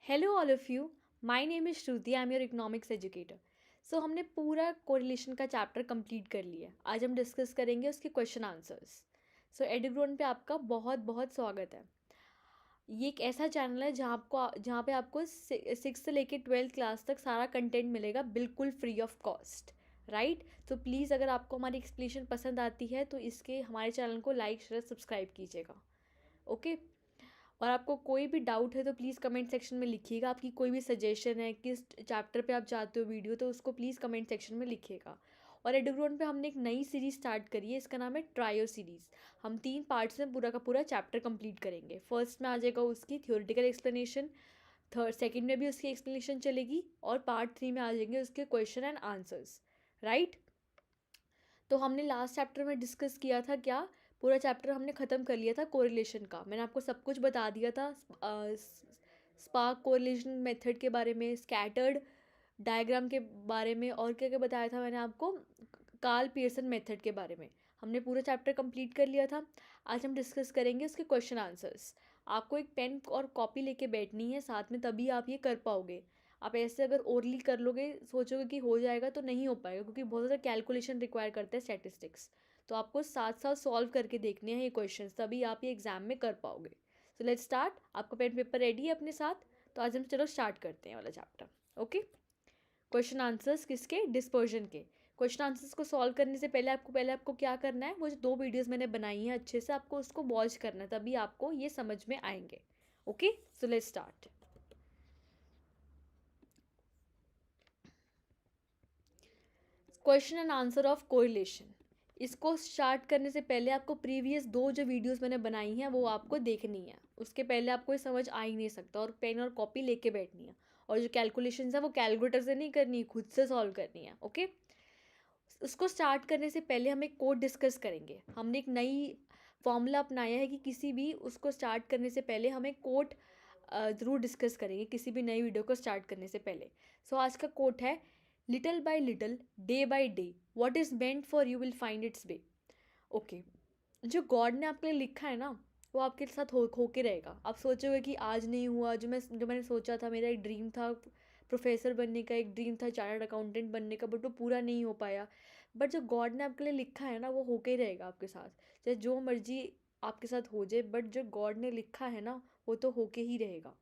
Hello all of you. My name is Shruti, I am your economics educator. So हमने पूरा correlation का chapter complete कर लिया। आज हम डिस्कस करेंगे उसके क्वेश्चन आंसर्स। सो एडुग्रोन पे आपका बहुत बहुत स्वागत है। ये एक ऐसा चैनल है जहाँ पे आपको 6 से लेके 12th क्लास तक सारा कंटेंट मिलेगा बिल्कुल फ्री ऑफ कॉस्ट। राइट, तो प्लीज़ अगर आपको हमारी एक्सप्लेनेशन पसंद आती है तो इसके हमारे चैनल को लाइक शेयर सब्सक्राइब कीजिएगा। ओके, और आपको कोई भी डाउट है तो प्लीज़ कमेंट सेक्शन में लिखिएगा। आपकी कोई भी सजेशन है किस चैप्टर पे आप चाहते हो वीडियो, तो उसको प्लीज़ कमेंट सेक्शन में लिखिएगा। और एडुग्रोन पे हमने एक नई सीरीज़ स्टार्ट करी है, इसका नाम है ट्रायो सीरीज़। हम 3 पार्ट्स में पूरा का पूरा चैप्टर कंप्लीट करेंगे। फर्स्ट में आ जाएगा उसकी थ्योरेटिकल एक्सप्लेनेशन, सेकंड में भी उसकी एक्सप्लेनेशन चलेगी, और पार्ट 3 में आ जाएंगे उसके क्वेश्चन एंड आंसर्स। राइट, तो हमने लास्ट चैप्टर में डिस्कस किया था क्या, पूरा चैप्टर हमने ख़त्म कर लिया था कोरिलेशन का। मैंने आपको सब कुछ बता दिया था, स्पार्क कोरिलेशन मेथड के बारे में, स्कैटर्ड डायग्राम के बारे में, और क्या क्या बताया था मैंने आपको, कार्ल पियर्सन मेथड के बारे में। हमने पूरा चैप्टर कंप्लीट कर लिया था। आज हम डिस्कस करेंगे उसके क्वेश्चन आंसर्स। आपको एक पेन और कॉपी लेके बैठनी है साथ में, तभी आप ये कर पाओगे। आप ऐसे अगर ओरली कर लोगे, सोचोगे कि हो जाएगा, तो नहीं हो पाएगा, क्योंकि बहुत ज़्यादा कैलकुलेशन रिक्वायर करते हैं स्टैटिस्टिक्स। तो आपको साथ साथ सॉल्व करके देखने हैं ये क्वेश्चंस, तभी आप ये एग्जाम में कर पाओगे। So let's start. आपका पेन पेपर रेडी है अपने साथ? तो आज हम चलो स्टार्ट करते हैं वाला चैप्टर। ओके, क्वेश्चन आंसर्स किसके? डिस्पर्जन के। क्वेश्चन आंसर्स को सॉल्व करने से पहले आपको क्या करना है, वो जो 2 वीडियोस मैंने बनाई हैं अच्छे से आपको उसको वॉच करना है, तभी आपको ये समझ में आएंगे। Okay, so let's start. Question and answer of correlation. इसको स्टार्ट करने से पहले आपको प्रीवियस 2 जो वीडियोस मैंने बनाई हैं वो आपको देखनी है। उसके पहले आपको ये समझ आ ही नहीं सकता, और पेन और कॉपी लेके बैठनी है। और जो कैलकुलेशंस है वो कैलकुलेटर से नहीं करनी है, खुद से सॉल्व करनी है। ओके, उसको स्टार्ट करने से पहले हम एक कोड डिस्कस करेंगे। हमने एक नई फॉर्मूला अपनाया है कि किसी भी उसको स्टार्ट करने से पहले हमें कोड ज़रूर डिस्कस करेंगे, किसी भी नई वीडियो को स्टार्ट करने से पहले। सो आज का कोट है, little by little, day by day, what is meant for you will find its way. Okay, जो गॉड ने आपके लिए लिखा है ना, वो आपके साथ हो के रहेगा। आप सोचोगे कि आज नहीं हुआ, जो मैंने सोचा था, मेरा एक ड्रीम था प्रोफेसर बनने का, एक ड्रीम था चार्टर्ड अकाउंटेंट बनने का, बट वो पूरा नहीं हो पाया। बट जो गॉड ने आपके लिए लिखा है ना, वो होके ही रहेगा आपके साथ, चाहे जो मर्जी आपके साथ हो जाए। बट जो गॉड ने लिखा है ना, वो तो होके ही रहेगा।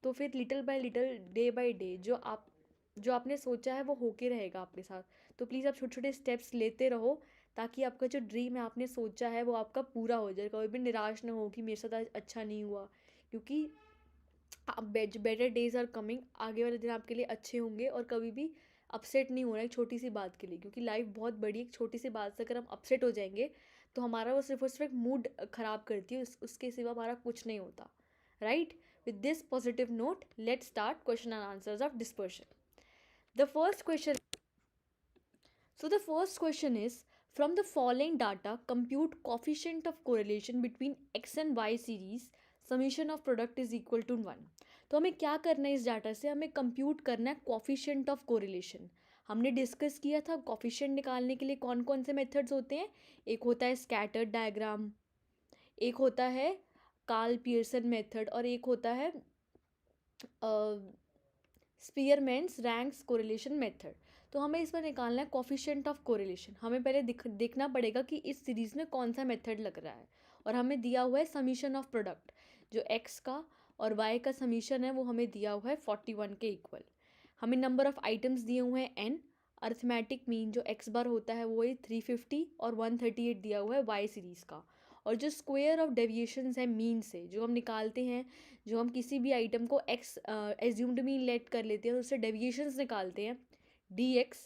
तो फिर little bye little, day by day, जो आपने सोचा है वो होके रहेगा आपके साथ। तो प्लीज़ आप छोटे छोटे स्टेप्स लेते रहो, ताकि आपका जो ड्रीम है आपने सोचा है वो आपका पूरा हो जाए। कभी भी निराश ना हो कि मेरे साथ आज अच्छा नहीं हुआ, क्योंकि बेटर डेज आर कमिंग। आगे वाले दिन आपके लिए अच्छे होंगे, और कभी भी अपसेट नहीं होना एक छोटी सी बात के लिए, क्योंकि लाइफ बहुत बड़ी। एक छोटी सी बात से अगर हम अपसेट हो जाएंगे तो हमारा वो सिर्फ और सिर्फ एक मूड ख़राब करती है, उसके सिवा हमारा कुछ नहीं होता। Right, with this positive note, let's start question and answers of dispersion. The first question, so the first question is, from the following data, compute coefficient of correlation between x and y series, summation of product is equal to 1. तो हमें क्या करना है, इस data से हमें compute करना है कोफिशिएंट ऑफ कोरिलेशन। हमने डिस्कस किया था कोफिशिएंट निकालने के लिए कौन कौन से मेथड्स होते हैं। एक होता है स्कैटर्ड डायग्राम, एक होता है कार्ल पियर्सन मेथड, और एक होता है स्पीयरमैन्स रैंक्स कोरिलेशन मेथड। तो हमें इस पर निकालना है कोफिशिएंट ऑफ कोरिलेशन। हमें पहले देखना पड़ेगा कि इस सीरीज़ में कौन सा मेथड लग रहा है। और हमें दिया हुआ है समीशन ऑफ प्रोडक्ट, जो एक्स का और वाई का समीशन है वो हमें दिया हुआ है 41 के इक्वल। हमें नंबर ऑफ़ आइटम्स दिए हुए हैं एन। अर्थमेटिक मीन जो एक्स बार होता है वो है 350, और 138 दिया हुआ है वाई सीरीज़ का। और जो स्क्वायर ऑफ डेविएशंस है मीन से, जो हम निकालते हैं, जो हम किसी भी आइटम को एक्स एज्यूम्ड मीन लेट कर लेते हैं, उससे डेविएशंस निकालते हैं, डी एक्स,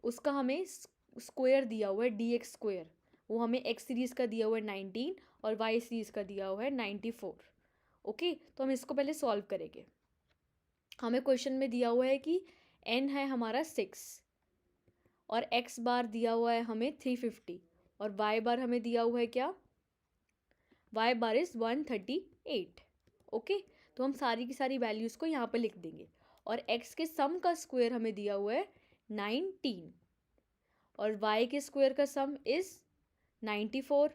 उसका हमें स्क्वायर दिया हुआ है डी एक्स स्क्वायर। वो हमें एक्स सीरीज़ का दिया हुआ है 19, और वाई सीरीज़ का दिया हुआ है 94। ओके, तो हम इसको पहले सॉल्व करेंगे। हमें क्वेश्चन में दिया हुआ है कि एन है हमारा 6, और एक्स बार दिया हुआ है हमें 350, और वाई बार हमें दिया हुआ है क्या, वाई बार इज़ 138। ओके, तो हम सारी की सारी वैल्यूज़ को यहाँ पर लिख देंगे। और एक्स के सम का स्क्वायर हमें दिया हुआ है 19, और वाई के स्क्वायर का सम इज़ 94,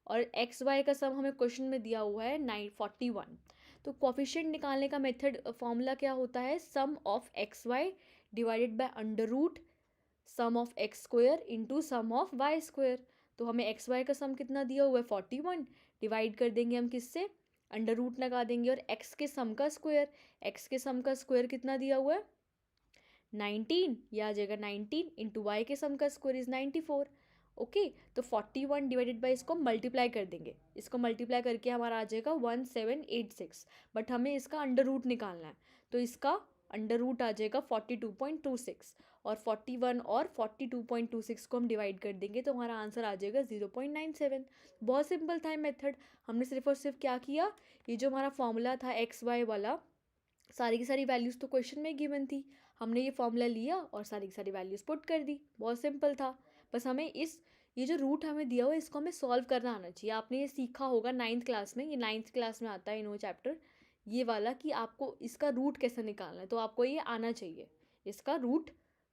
और एक्स वाई का सम हमें क्वेश्चन में दिया हुआ है 41। तो कोफिशिएंट निकालने का मेथड फॉर्मूला क्या होता है, sum of x y divided by under root sum of x square into sum of Y square. तो हमें एक्स वाई का सम कितना दिया हुआ है 41, डिवाइड कर देंगे हम किससे, अंडर रूट लगा देंगे, और एक्स के सम का स्क्वायर, एक्स के सम का स्क्वायर कितना दिया हुआ है 19, यह आ जाएगा 19 इंटू वाई के सम का स्क्वायर इज 94। ओके, तो 41 डिवाइडेड बाई इसको मल्टीप्लाई कर देंगे, इसको मल्टीप्लाई करके हमारा आ जाएगा 1786, बट हमें इसका अंडर रूट निकालना है, तो इसका अंडर रूट आ जाएगा 42.26, और 41 और 42.26 को हम डिवाइड कर देंगे तो हमारा आंसर आ जाएगा 0.97। बहुत सिंपल था मेथड, हमने सिर्फ और सिर्फ क्या किया, ये जो हमारा फॉर्मूला था एक्स वाई वाला, सारी की सारी वैल्यूज़ तो क्वेश्चन में गिवन थी, हमने ये फॉर्मूला लिया और सारी की सारी वैल्यूज़ पुट कर दी, बहुत सिंपल था। बस हमें ये जो रूट हमें दिया हुआ है इसको हमें सॉल्व करना आना चाहिए। आपने ये सीखा होगा 9th क्लास में, ये 9th क्लास में आता है इनो चैप्टर ये वाला, कि आपको इसका रूट कैसे निकालना है, तो आपको ये आना चाहिए, इसका रूट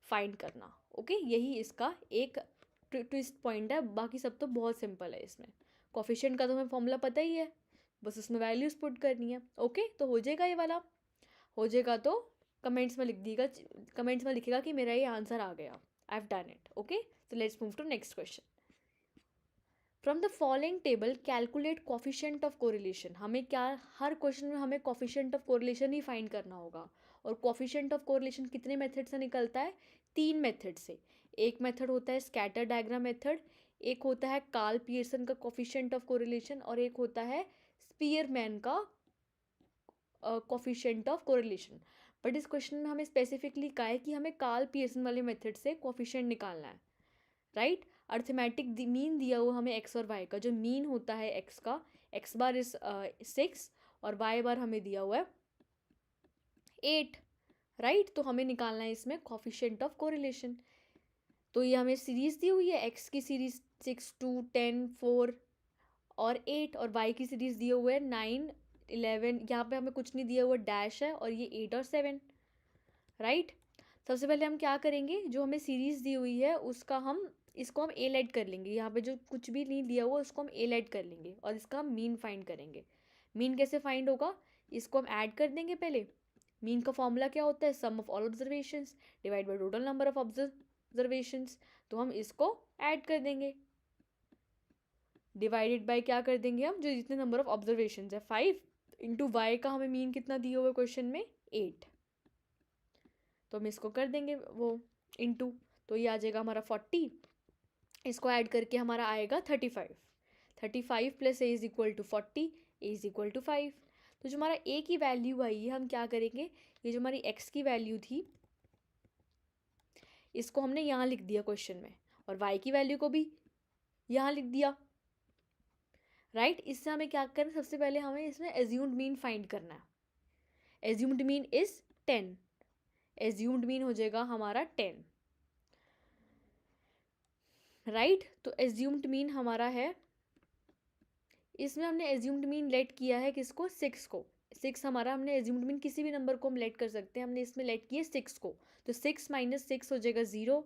फाइंड करना। ओके, यही इसका एक ट्विस्ट पॉइंट है, बाकी सब तो बहुत सिंपल है इसमें। कोफिशिएंट का तो हमें फॉर्मूला पता ही है, बस उसमें वैल्यूज़ पुट करनी है। ओके, तो हो जाएगा ये वाला, हो जाएगा तो कमेंट्स में लिख दीजिएगा, कमेंट्स में लिखेगा कि मेरा ये आंसर आ गया, I have done it. Okay, so let's move to next question. From the following table calculate coefficient of correlation। हमें क्या, हर क्वेश्चन में हमें coefficient of correlation he find करना होगा, और coefficient of correlation कितने मेथड से निकलता है, 3 मेथड से। एक मेथड होता है स्कैटर डायग्राम मेथड, एक होता है कार्ल पियर्सन का coefficient of correlation, और एक होता है स्पीयरमैन का coefficient of correlation। बट इस क्वेश्चन में हमें स्पेसिफिकली कहा है कि हमें कार्ल पियर्सन वाले मेथड से कोफिशिएंट निकालना है, राइट। अर्थमेटिक मीन दिया हुआ हमें एक्स और वाई का, जो मीन होता है एक्स का, एक्स बार इज 6 और वाई बार हमें दिया हुआ है 8, राइट। तो हमें निकालना है इसमें कोफिशिएंट ऑफ कोरिलेशन। तो ये हमें सीरीज दी हुई है, एक्स की सीरीज 6, 2, 10, 4 और 8, और वाई की सीरीज दिए हुए है 9, 11, यहाँ पे हमें कुछ नहीं दिया हुआ, डैश है, और ये 8 और 7, राइट। सबसे पहले हम क्या करेंगे, जो हमें सीरीज दी हुई है उसका इसको हम एल ऐड कर लेंगे, यहाँ पे जो कुछ भी नहीं दिया हुआ उसको हम एल ऐड कर लेंगे, और इसका हम मीन फाइंड करेंगे। मीन कैसे फाइंड होगा, इसको हम ऐड कर देंगे पहले। मीन का फॉर्मूला क्या होता है, sum of all observations divide by total number of observations. तो हम इसको ऐड कर देंगे, डिवाइडेड बाय क्या कर देंगे हम, जो जितने नंबर ऑफ ऑब्जर्वेशंस है 5 इंटू वाई का हमें मीन कितना दिया हुआ है क्वेश्चन में 8, तो हम इसको कर देंगे वो इंटू, तो ये आ जाएगा हमारा 40, इसको ऐड करके हमारा आएगा 35 plus A is equal to 40, A is equal to 5। तो जो हमारा ए की वैल्यू आई है, हम क्या करेंगे, ये जो हमारी एक्स की वैल्यू थी इसको हमने यहाँ लिख दिया क्वेश्चन में, और वाई की वैल्यू को भी यहाँ लिख दिया, राइट। इससे हमें क्या करना है, सबसे पहले हमें इसमें एज्यूम्ड मीन फाइंड करना है। Assumed mean is 10, assumed mean हो जाएगा हमारा 10, राइट। तो एज्यूम्ड मीन हमारा है, इसमें हमने एज्यूम्ड मीन लेट किया है किसको, 6 को। 6 हमारा, हमने एज्यूम्ड मीन किसी भी नंबर को हम लेट कर सकते हैं, हमने इसमें लेट किया 6 को, तो 6 माइनस 6 हो जाएगा 0,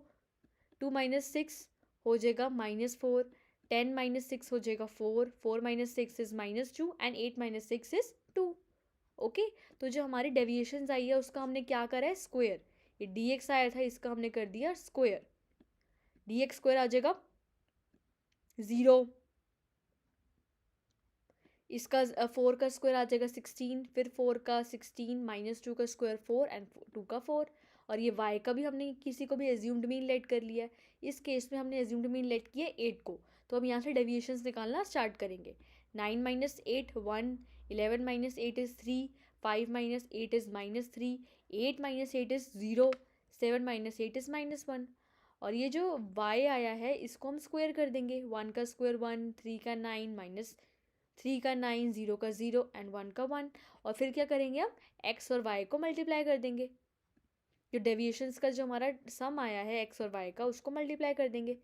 2 माइनस 6 हो जाएगा -4, 10 माइनस 6 हो जाएगा 4, 4 minus 6 is -2 and 8 minus 6 is 2। Okay, तो जो हमारी डेविएशंस आई है उसका हमने क्या करा है, स्क्वायर। ये dx आया था, इसका हमने कर दिया स्क्वायर, dx स्क्वायर आ जाएगा 0, इसका 4 का स्क्वायर आ जाएगा 16, फिर 4 का 16 माइनस 2 का स्क्वायर 4 एंड 2 का 4, और ये y का भी हमने किसी को भी एज्यूम्ड मीन लेट कर लिया है। इस केस में हमने एज्यूम्ड मीन लेट किया 8 को, तो हम यहाँ से डेविएशंस निकालना स्टार्ट करेंगे। 9 minus 8 1, 11 minus 8 is 3, 5 minus 8 is -3, 8 minus 8 is 0, 7 minus 8 is -1, और ये जो y आया है इसको हम स्क्वायर कर देंगे। 1 का स्क्वायर 1, 3 का 9 माइनस 3 का 9, 0 का 0 एंड 1 का 1, और फिर क्या करेंगे हम x और y को मल्टीप्लाई कर देंगे। जो डेविएशंस का जो हमारा सम आया है x और y का उसको मल्टीप्लाई कर देंगे।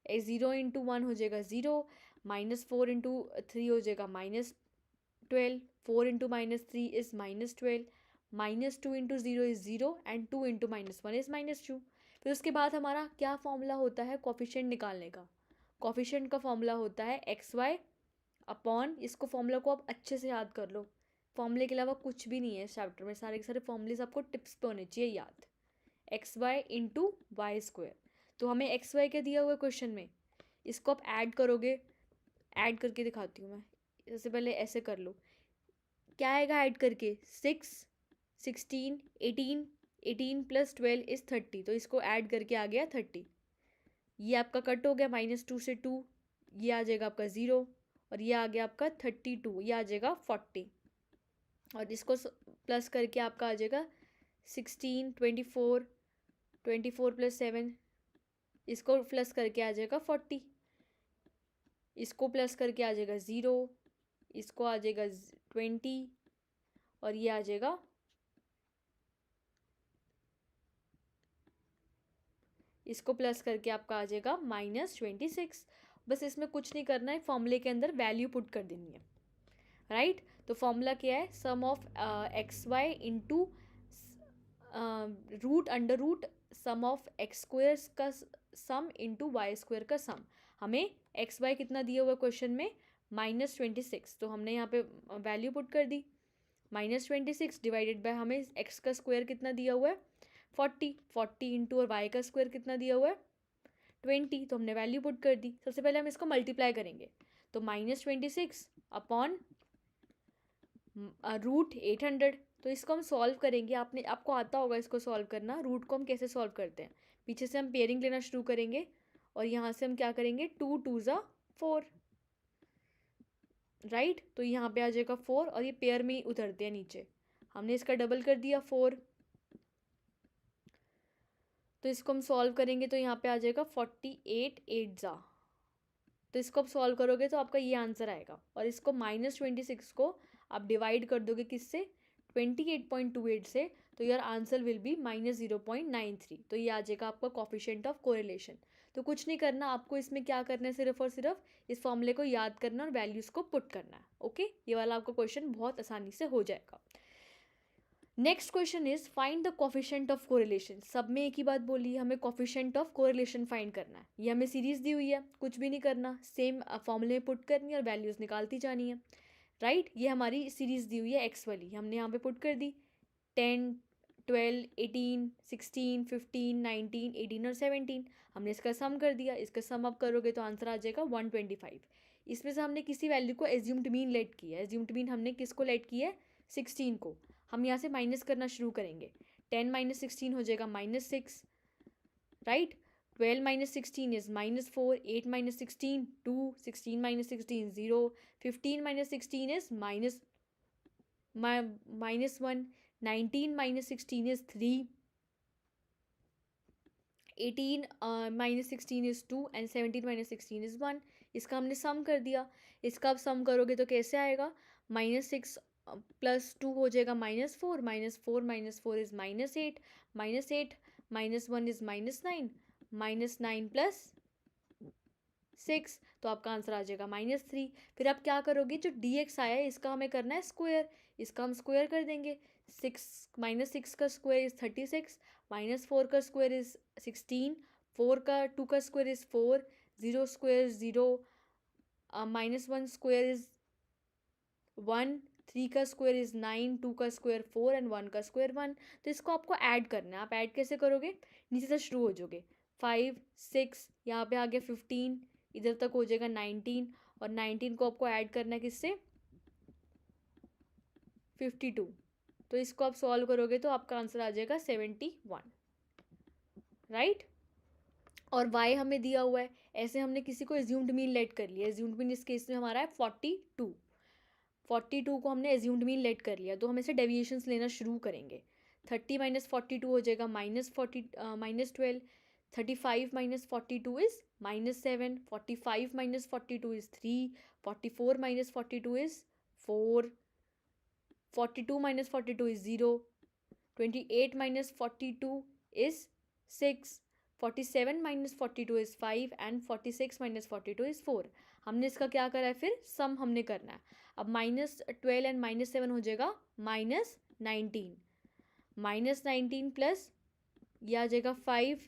0 इंटू 1 हो जाएगा 0, -4 इंटू 3 हो जाएगा -12, 4 into -3 is -12, -2 into 0 is 0 and 2 into -1 is -2। फिर उसके बाद हमारा क्या फॉर्मूला होता है कोफिशिएंट निकालने का, कोफिशिएंट का फॉर्मूला होता है एक्स वाई अपॉन, इसको फॉर्मूला को आप अच्छे से याद कर लो, फॉर्मूले के अलावा कुछ भी नहीं है इस चैप्टर में, सारे के सारे फॉर्मूलेस आपको टिप्स पे होने चाहिए याद। X Y into Y square, तो हमें एक्स वाई क्या दिया हुआ है क्वेश्चन में, इसको आप ऐड करोगे, ऐड करके दिखाती हूँ मैं। सबसे पहले ऐसे कर लो, क्या आएगा ऐड करके, 6, 16, 18, 18 + 12 इज़ 30, तो इसको ऐड करके आ गया 30। ये आपका कट हो गया -2 से 2, ये आ जाएगा आपका 0, और ये आ गया आपका 32, ये आ जाएगा 40, और इसको प्लस करके आपका आ जाएगा 16, 24, 24 + 7, इसको प्लस करके आ जाएगा 40, इसको प्लस करके आ जाएगा 0, इसको आ जाएगा 20, और ये आ जाएगा, इसको प्लस करके आपका आ जाएगा -26। बस इसमें कुछ नहीं करना है, फॉर्मूले के अंदर वैल्यू पुट कर देनी है, राइट। तो फॉर्मूला क्या है, sum of x Y into √√ sum of x square का सम इंटू वाई स्क्वायर का सम। हमें एक्स वाई कितना दिया हुआ क्वेश्चन में, -26, तो हमने यहाँ पे वैल्यू पुट कर दी, -26 डिवाइडेड बाय हमें एक्स का स्क्वायर कितना दिया हुआ है 40 इंटू, और वाई का स्क्वायर कितना दिया हुआ है 20, तो हमने वैल्यू पुट कर दी। सबसे पहले हम इसको मल्टीप्लाई करेंगे, तो -26 अपॉन √800, तो इसको हम सॉल्व करेंगे। आपको आता होगा इसको सॉल्व करना, रूट को हम कैसे सॉल्व करते हैं। पीछे से हम पेयरिंग लेना शुरू करेंगे, और यहाँ से हम क्या करेंगे, 2 2 ज़ा 4, राइट। तो यहाँ पे आ जाएगा 4, और ये पेयर में ही उतरते हैं नीचे, हमने इसका डबल कर दिया 4, तो इसको हम सॉल्व करेंगे, तो यहाँ पे आ जाएगा 48 8 ज़ा, तो इसको आप सॉल्व करोगे तो आपका ये आंसर आएगा। और इसको -26 को आप डिवाइड कर दोगे किससे, 28.28 से, तो योर आंसर विल बी -0.93, तो ये आ जाएगा आपका कोफिशिएंट ऑफ कोरिलेशन। तो कुछ नहीं करना आपको, इसमें क्या करना है, सिर्फ और सिर्फ इस फॉर्मूले को याद करना और वैल्यूज़ को पुट करना है, ओके। ये वाला आपका क्वेश्चन बहुत आसानी से हो जाएगा। Next question is find the coefficient of correlation. सब में एक ही बात बोली है, हमें कोफिशिएंट ऑफ कोरिलेशन फाइंड करना है। ये हमें सीरीज दी हुई है, कुछ भी नहीं करना, सेम फॉर्मूले में पुट करनी है और वैल्यूज़ निकालती जानी है, राइट। ये हमारी सीरीज दी हुई है एक्स वाली, हमने यहाँ पे पुट कर दी 10, 12, 18, 16, 15, 19, 18 और 17, हमने इसका सम कर दिया। इसका सम आप करोगे तो आंसर आ जाएगा 125। इसमें से हमने किसी वैल्यू को एज्यूम्ड मीन लेट किया है, एज्यूम्ड मीन हमने किसको लेट किया है, 16 को। हम यहाँ से माइनस करना शुरू करेंगे, 10 - 16 हो जाएगा -6, right. 12 - 16 is -4, 8 - 16 2, 16 - 16 0, 15 - 16 is -1, 19 - 16 is 3, 18 - 16 is 2, and 17 - 16 is 1। इसका हमने सम कर दिया। इसका आप सम करोगे तो कैसे आएगा, -6 + 2 हो जाएगा -4, -4 - 4 इज -8, -8 - 1 इज -9, -9 + 6, तो आपका आंसर आ जाएगा -3। फिर आप क्या करोगे, जो dx आया है इसका हमें करना है स्क्वायर, इसका हम स्क्वायर कर देंगे। 6 का स्क्वायर इज 36, -4 का स्क्वायर इज 16, 2 का square is 4, 0 square 0, -1 square is 1, 3 का स्क्वायर इज 9, 2 का स्क्वायर 4, एंड 1 का स्क्वायर 1। तो इसको आपको ऐड करना है। आप ऐड कैसे करोगे, नीचे से शुरू हो जाओगे, 5 6, यहाँ पे आ गया 15, इधर तक हो जाएगा 19, और 19 को आपको ऐड करना है किससे, 52। तो इसको आप सॉल्व करोगे तो आपका आंसर आ जाएगा 71, राइट। और y हमें दिया हुआ है, ऐसे हमने किसी को एज्यूम्ड मीन लेट कर लिया। एज्यूम्ड मीन इस केस में हमारा है 42, 42 को हमने एज्यूम्ड मीन लेट कर लिया, तो हम ऐसे डेविएशंस लेना शुरू करेंगे। 30 - 42 हो जाएगा -12, 35 - 42 is -7, 45 - 42 is 3, 44 - 42 is 4, 42 - 42 is 0, 28 - 42 is 6, 47 - 42 is 5, and 46 - 42 is 4। हमने इसका क्या करा है, फिर सम हमने करना है। अब -12 एंड -7 हो जाएगा -19, -19 प्लस ये आ जाएगा 5,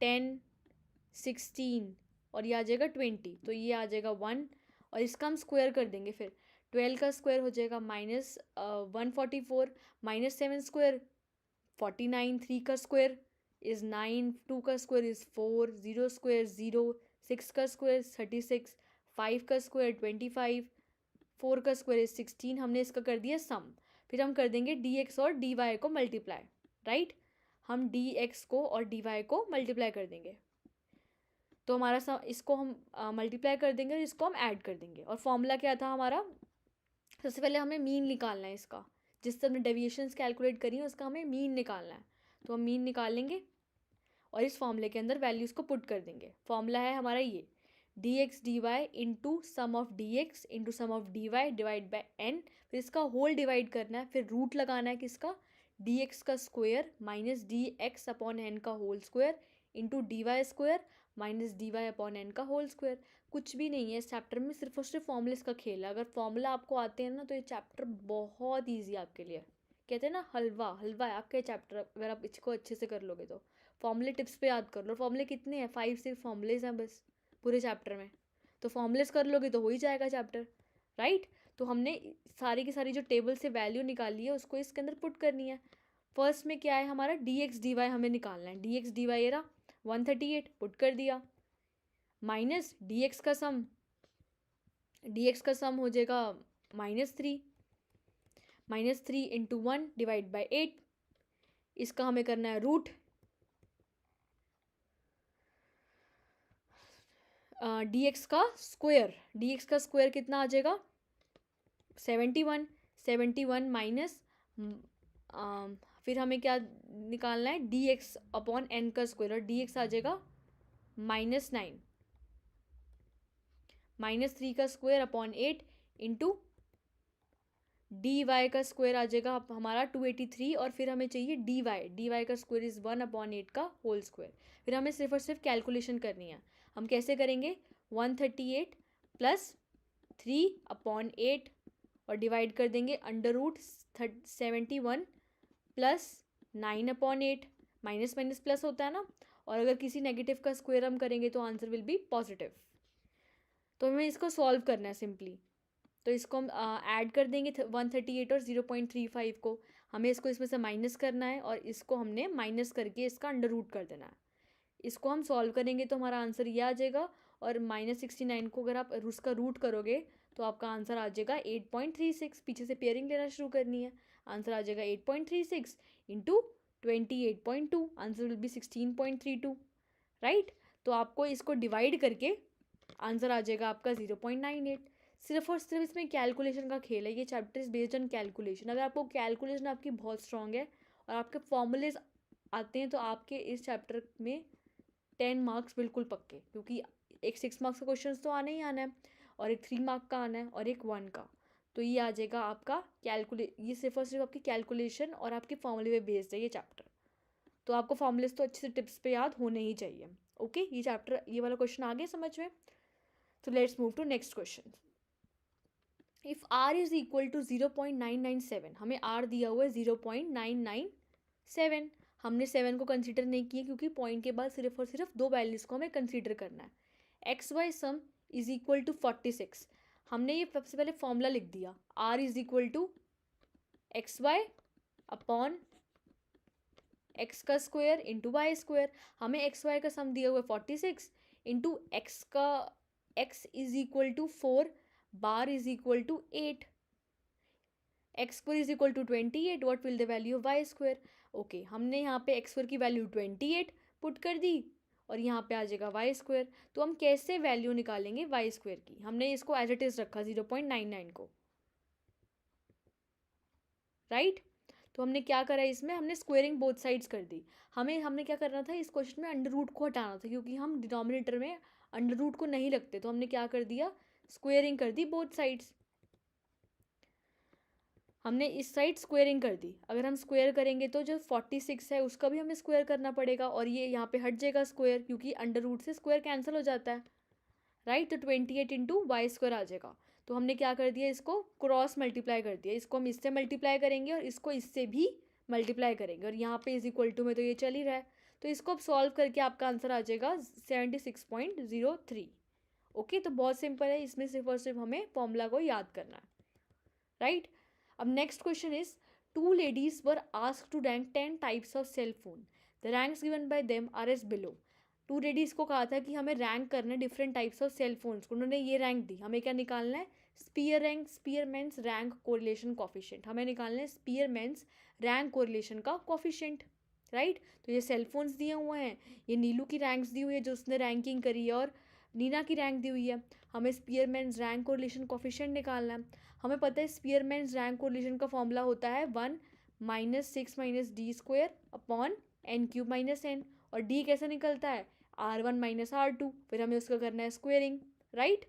10, 16, और ये आ जाएगा 20, तो ये आ जाएगा 1, और इसका हम स्क्वायर कर देंगे फिर। 12 का स्क्वायर हो जाएगा -144, -7 स्क्वायर 49, 3 का स्क्वायर इज़ 9, 2 का स्क्वायर इज़ 4, 0 स्क्वायर 0, 6 का स्क्वायर 36, 5 का स्क्वायर 25, 4 का स्क्वायर इज़ 16। हमने इसका कर दिया सम। फिर हम कर देंगे dx और dy को मल्टीप्लाई, राइट। हम dx को और dy को मल्टीप्लाई कर देंगे, तो हमारा इसको हम मल्टीप्लाई कर देंगे और इसको हम ऐड कर देंगे। और फॉर्मूला क्या था हमारा, सबसे पहले हमें मीन निकालना है इसका, जिससे हमने डेविएशंस कैलकुलेट करी है उसका हमें मीन निकालना है। तो हम मीन निकालेंगे और इस फॉर्मूले के अंदर वैल्यूज़ को पुट कर देंगे। फॉर्मूला है हमारा ये dx dy into sum of dx into sum of dy divide by n। फिर इसका होल डिवाइड करना है, फिर रूट लगाना है किसका, dx का square minus dx upon n का whole square into dy square minus dy upon n का होल स्क्वायर। कुछ भी नहीं है इस चैप्टर में, सिर्फ और सिर्फ फॉर्मूलेस का खेल है। अगर फॉर्मूला आपको आते हैं ना तो ये चैप्टर बहुत ईजी है आपके लिए। कहते हैं ना हलवा हलवा है आपका चैप्टर, अगर आप इसको अच्छे से कर लोगे तो। फॉर्मूले टिप्स पे याद कर लो। फॉर्मूले कितने हैं, 5 सिर्फ फॉर्मूलेज हैं बस पूरे चैप्टर में। तो फॉर्मूलेस कर लोगे तो हो ही जाएगा चैप्टर, राइट। तो हमने सारी की सारी जो टेबल से वैल्यू निकाली है उसको इसके अंदर पुट करनी है। फर्स्ट में क्या है हमारा dx dy हमें निकालना है। dx dy ये रहा 138 पुट कर दिया, माइनस dx का सम हो जाएगा -3 इंटू 1 डिवाइड बाई 8। इसका हमें करना है रूट। dx का स्क्वायर कितना आ जाएगा 71 माइनस फिर हमें क्या निकालना है dx अपॉन n का स्क्वायर, और dx आ जाएगा -9, -3 का स्क्वायर अपॉन 8 इंटू dy का स्क्वायर आ जाएगा हमारा 283, और फिर हमें चाहिए dy का स्क्वायर इज़ 1 अपॉन 8 का होल स्क्वायर। फिर हमें सिर्फ और सिर्फ कैलकुलेशन करनी है। हम कैसे करेंगे, 138 प्लस 3 अपॉन 8 और डिवाइड कर देंगे under root 71 plus 9 upon 8। Minus minus plus होता है ना, और अगर किसी नेगेटिव का स्क्वायर हम करेंगे तो आंसर विल बी पॉजिटिव। तो हमें इसको सॉल्व करना है सिंपली। तो इसको हम ऐड कर देंगे 138 और 0.35 को। हमें इसको इसमें से माइनस करना है और इसको हमने माइनस करके इसका अंडर रूट कर देना है। इसको हम सॉल्व करेंगे तो हमारा आंसर ये आ जाएगा, और -69 को अगर आप उसका रूट करोगे तो आपका आंसर आ जाएगा 8.36। पीछे से पेयरिंग लेना शुरू करनी है। आंसर आ जाएगा 8.36 into 28.2, answer will be 16.32, right. तो आपको इसको डिवाइड करके आंसर आ जाएगा आपका 0.98। सिर्फ और सिर्फ इसमें कैलकुलेशन का खेल है। ये chapter is based on calculation. अगर आपको कैलकुलेशन आपकी बहुत स्ट्रांग है और आपके फॉर्मूलेज आते हैं तो आपके इस चैप्टर में 10 मार्क्स बिल्कुल पक्के, क्योंकि एक 6 मार्क्स का क्वेश्चन तो आना ही आना है, और एक 3 मार्क का आना है, और एक 1 का। तो ये आ जाएगा आपका ये सिर्फ और सिर्फ आपकी कैलकुलेशन और आपके फॉर्मूले पे बेस्ड है ये चैप्टर। तो आपको फॉर्मूलेज तो अच्छे से टिप्स पे याद होने ही चाहिए। ओके, ये चैप्टर ये वाला क्वेश्चन आ गया समझ में। तो let's move to next question. If r is equal to 0.997, हमें r दिया हुआ है 0.997। हमने 7 को कंसीडर नहीं किया क्योंकि पॉइंट के बाद सिर्फ और सिर्फ 2 वैल्यूज़ को हमें कंसीडर करना है। X Y sum is equal to 46। हमने ये सबसे पहले फॉर्मूला लिख दिया, r is equal to X Y upon X का स्क्वायर इंटू वाई स्क्वायर। हमें एक्स वाई का सम दिया हुआ है 46 into X is equal to 4 bar is equal to 8, X square is equal to 28। What will the value of Y square. Okay, हमने यहाँ पे X square की value 28 put कर दी और यहाँ पे आ जाएगा वाई स्क्वायर। तो हम कैसे वैल्यू निकालेंगे वाई स्क्वायर की, हमने इसको एज इट इज रखा 0.99 को, राइट। तो हमने क्या करा इसमें, हमने स्क्वेयरिंग बोथ साइड्स कर दी। हमने क्या करना था इस क्वेश्चन में, अंडर रूट को हटाना था, क्योंकि हम डिनोमिनेटर में अंडर रूट को नहीं रखते। तो हमने क्या कर दिया, स्क्वेयरिंग कर दी बोथ साइड्स। हमने इस साइड स्क्वेयरिंग कर दी। अगर हम स्क्वेयर करेंगे तो जो 46 है उसका भी हमें स्क्वेयर करना पड़ेगा, और ये यहाँ पे हट जाएगा स्क्वेयर, क्योंकि अंडर रूट से स्क्वेयर कैंसिल हो जाता है, राइट। तो 28 इंटू वाई स्क्वायर आ जाएगा। तो हमने क्या कर दिया, इसको क्रॉस मल्टीप्लाई कर दिया। इसको हम इससे मल्टीप्लाई करेंगे और इसको इससे भी मल्टीप्लाई करेंगे, और यहाँ पे इज इक्वल टू में तो ये चल ही रहा है। तो इसको अब सॉल्व करके आपका आंसर आ जाएगा 76.03। ओके, तो बहुत सिंपल है, इसमें सिर्फ और सिर्फ हमें फॉर्मूला को याद करना है। राइट। अब next question is 2 ladies were asked to rank 10 types of cell phone. The ranks given by them are as below. 2 ladies को कहा था कि हमें रैंक करना है different types of cell phones को, उन्होंने ये रैंक दी, हमें क्या निकालना है, स्पीयरमैन्स रैंक कोरिलेशन कोफिशिएंट, हमें निकालना है स्पीयरमैन्स रैंक कोरिलेशन का कोफिशिएंट, राइट। तो ये सेल फोन्स दिए हुए हैं, ये नीलू की रैंक्स दी हुई है जो उसने रैंकिंग करी है, और नीना की रैंक दी हुई है, हमें स्पीयरमैन्स रैंक कोरिलेशन कोफिशिएंट निकालना है। हमें पता है स्पीयरमैन्स रैंक कोरिलेशन का फॉर्मूला होता है 1 - 6 - d² अपॉन n³ - n, और d कैसे निकलता है, r1 - r2, फिर हमें उसका करना है स्क्वेयरिंग, राइट।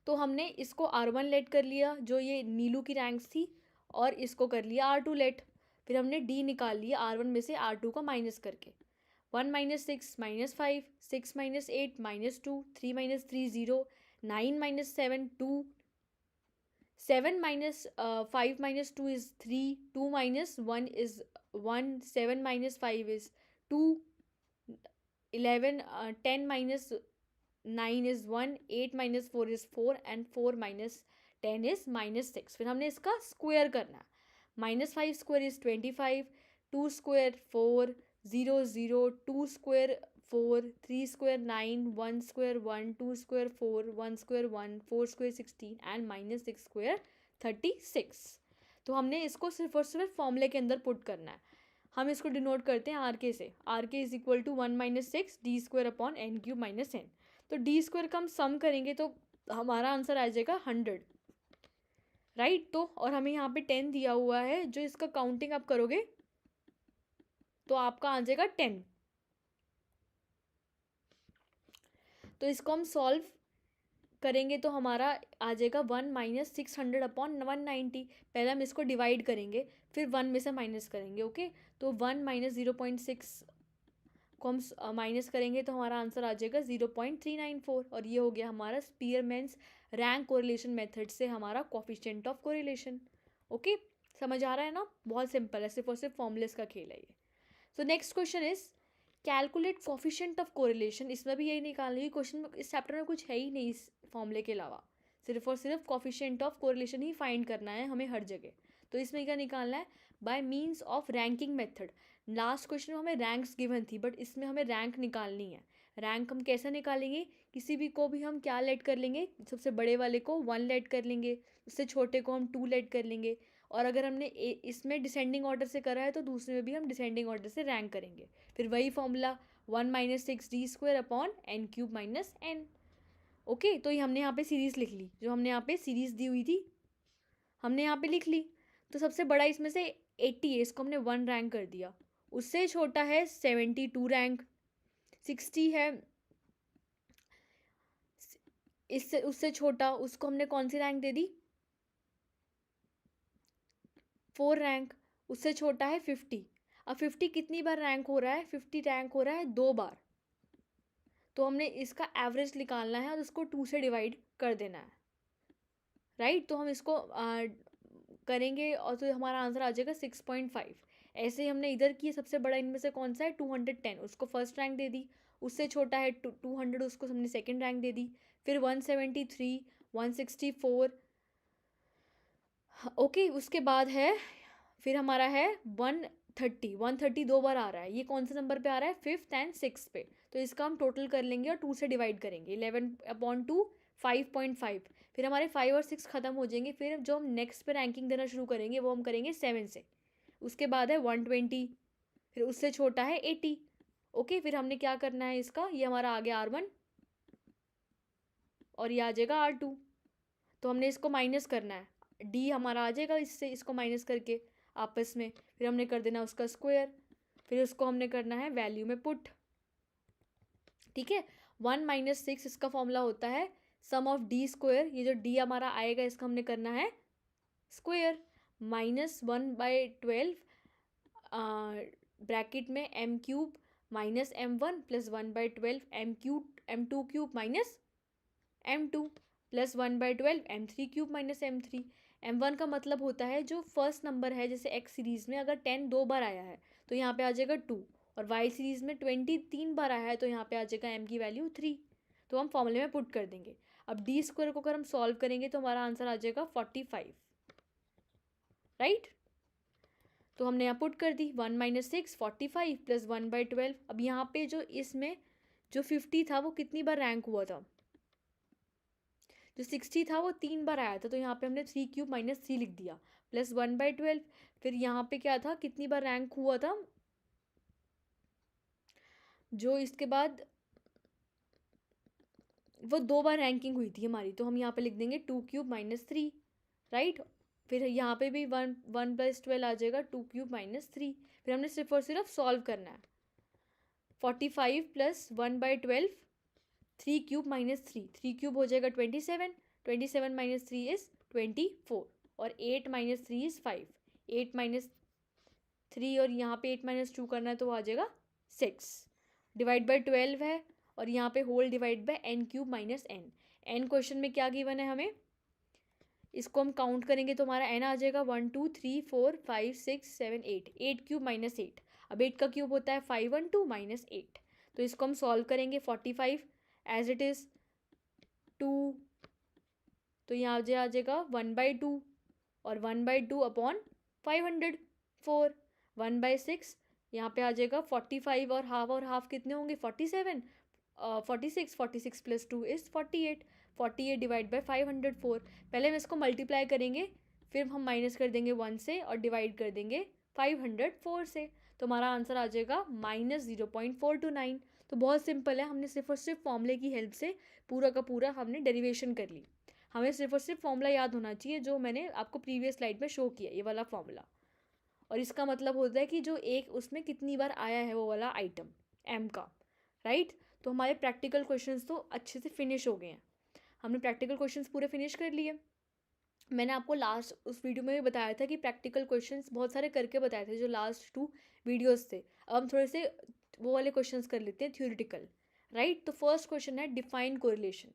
तो हमने इसको r1 लेट कर लिया जो ये नीलू की रैंक्स थी, और इसको कर लिया r2 लेट, फिर हमने d निकाल लिया r1 में से r2 का माइनस करके। 1 - 6 - 5, 6 - 8 - 2, 3 - 3 0, 9 - 7 2, 7 - 5 - 2 is 3, 2 - 1 is 1, 7 - 5 is 2, 11 10 - 9 is 1, 8 - 4 is 4, and 4 - 10 is -6। फिर हमने इसका स्क्वायर करना है, -5² is 25, 2² 4, 0 0, 2² 4, 3² 9, 1² 1, 2² 4, 1² 1, 4² 16, and -6² 36। तो हमने इसको सिर्फ और सिर्फ फॉर्मूले के अंदर पुट करना है। हम इसको डिनोट करते हैं आर के से, R K is equal to 1 - 6 d² upon n³ - n। तो d² का हम सम करेंगे तो हमारा आंसर आ जाएगा 100, राइट। तो और हमें यहाँ पे 10 दिया हुआ है, जो इसका काउंटिंग आप करोगे तो आपका आ जाएगा 10। तो इसको हम सॉल्व करेंगे तो हमारा आ जाएगा 1 - 600 अपॉन 190। पहले हम इसको डिवाइड करेंगे, फिर 1 में से माइनस करेंगे, ओके। तो 1 - 0.6 को हम माइनस करेंगे तो हमारा आंसर आ जाएगा 0.394, और ये हो गया हमारा स्पीयरमैन्स रैंक कोरिलेशन मेथड से हमारा कोफिशिएंट ऑफ कोरिलेशन, ओके। समझ आ रहा है ना, बहुत सिंपल है, सिर्फ और सिर्फ फॉर्मूलेस का खेल है ये। So next question is calculate coefficient of correlation. इसमें भी यही निकालने की क्वेश्चन, इस चैप्टर में कुछ है ही नहीं इस फॉर्मूले के अलावा, सिर्फ और सिर्फ coefficient of correlation he find करना है हमें हर जगह। तो इसमें क्या निकालना है, bye means of ranking method. Last question में हमें रैंक्स गिवन थी, बट इसमें हमें रैंक निकालनी है। रैंक हम कैसे निकालेंगे, किसी भी को भी हम क्या लेट कर लेंगे, सबसे बड़े वाले को 1 लेट कर लेंगे, उससे छोटे को हम 2 लेट कर लेंगे, और अगर हमने इसमें डिसेंडिंग ऑर्डर से करा है तो दूसरे में भी हम डिसेंडिंग ऑर्डर से रैंक करेंगे। फिर वही formula 1 - 6 d² upon n³ - n, okay. तो ये हमने यहाँ पे सीरीज़ लिख ली, जो हमने यहाँ पे सीरीज़ दी हुई थी हमने यहाँ पे लिख ली। तो सबसे बड़ा इसमें से 80 है, इसको हमने 1 रैंक कर दिया। उससे छोटा है 72 रैंक, 60 है इससे उससे छोटा, उसको हमने कौन सी रैंक दे दी, 4 रैंक। उससे छोटा है 50। अब 50 कितनी बार रैंक हो रहा है, 50 रैंक हो रहा है 2 बार। तो हमने इसका एवरेज निकालना है और उसको 2 से डिवाइड कर देना है, राइट। तो हम इसको करेंगे और तो हमारा आंसर आ जाएगा 6.5। ऐसे ही हमने इधर की सबसे बड़ा इनमें से कौन सा है, 210, उसको फर्स्ट रैंक दे दी। उससे छोटा है 200, उसको हमने सेकंड रैंक दे दी। फिर 173, 164, ओके। उसके बाद है फिर हमारा है 130। 130 2 बार आ रहा है, ये कौन से नंबर पे आ रहा है, 5th and 6th पे। तो इसका हम टोटल कर लेंगे और 2 से डिवाइड करेंगे, 11/2 5.5। फिर हमारे 5 और 6 खत्म हो जाएंगे। फिर जो हम नेक्स्ट पे रैंकिंग देना शुरू करेंगे वो हम करेंगे 7 से। उसके बाद है 120, फिर उससे छोटा है 80, ओके। फिर हमने क्या करना है, इसका ये हमारा आ गया R1 और ये आ जाएगा R2। तो हमने इसको माइनस करना है, D हमारा आ जाएगा इससे, इसको माइनस करके आपस में। फिर हमने कर देना उसका स्क्वायर, फिर उसको हमने करना है वैल्यू में पुट, ठीक है। 1 - 6 इसका फॉर्मूला होता है सम ऑफ d²। ये जो d हमारा आएगा इसका हमने करना है स्क्वायर, -1/12 ब्रैकेट में m³ - m1 + 1/12 m2³ - m2 + 1/12 m3³ - m3। m1 का मतलब होता है जो फर्स्ट नंबर है, जैसे x सीरीज़ में अगर 10 2 बार आया है तो यहाँ पे आ जाएगा 2, और y सीरीज़ में 20 3 बार आया है तो यहाँ पे आ जाएगा m की वैल्यू 3। तो हम फॉर्मूले में पुट कर देंगे। अब डी स्क्वायर को अगर हम सॉल्व करेंगे तो हमारा आंसर आ जाएगा 45, राइट। तो हमने यहाँ पुट कर दी 1 - 6 45 प्लस 1/12। अब यहाँ पे जो इसमें जो 50 था वो कितनी बार रैंक हुआ था, जो 60 था वो 3 बार आया था, तो यहाँ पे हमने 3³ - 3 लिख दिया प्लस 1/12। फिर यहाँ पे क्या था, कितनी बार रैंक हुआ था, जो इसके बाद वो 2 बार रैंकिंग हुई थी हमारी, तो हम यहाँ पे लिख देंगे 2³ - 3, राइट। फिर यहाँ पे भी 1 + 12 आ जाएगा 2³ - 3। फिर हमने सिर्फ और सिर्फ सॉल्व करना है। 45 प्लस 1/12 3³ - 3, 3³ हो जाएगा 27, 27 - 3 इज़ 24 और 8 - 3 इज़ 5, 8 - 3 और यहाँ पे 8 - 2 करना है तो वो आ जाएगा 6, डिवाइड बाई 12 है और यहाँ पे whole divide by n³ - n। n question में क्या गिवन है हमें, इसको हम काउंट करेंगे तो हमारा n आ जाएगा 1 2 3 4 5 6 7 8, 8³ - 8। अब 8 का क्यूब होता है 512 - 8, तो इसको हम सॉल्व करेंगे। 45 एज इट इज़ 2, तो यहाँ आ जाएगा 1/2 और 1/2 अपॉन 504, 1/6 यहाँ पे आ जाएगा 45 और हाफ कितने होंगे 47, 46, 46 प्लस 2 इज़ 48, 48 डिवाइड बाई 504। पहले हम इसको मल्टीप्लाई करेंगे, फिर हम माइनस कर देंगे 1 से और डिवाइड कर देंगे 504 से, तो हमारा आंसर आ जाएगा -0.429। तो बहुत सिंपल है, हमने सिर्फ और सिर्फ फॉर्मूले की हेल्प से पूरा का पूरा हमने डेरिवेशन कर ली। हमें सिर्फ और सिर्फ फॉर्मूला याद होना चाहिए जो मैंने आपको प्रीवियस स्लाइड में शो किया, ये वाला फॉर्मूला। और इसका मतलब होता है कि जो एक उसमें कितनी बार आया है वो वाला आइटम m का, राइट। तो हमारे प्रैक्टिकल क्वेश्चंस तो अच्छे से फिनिश हो गए हैं, हमने प्रैक्टिकल क्वेश्चंस पूरे फिनिश कर लिए। मैंने आपको लास्ट उस वीडियो में भी बताया था कि प्रैक्टिकल क्वेश्चंस बहुत सारे करके बताए थे जो लास्ट 2 वीडियोस थे। अब हम थोड़े से वो वाले क्वेश्चंस कर लेते हैं थ्योरेटिकल, राइट। तो फर्स्ट क्वेश्चन है define correlation.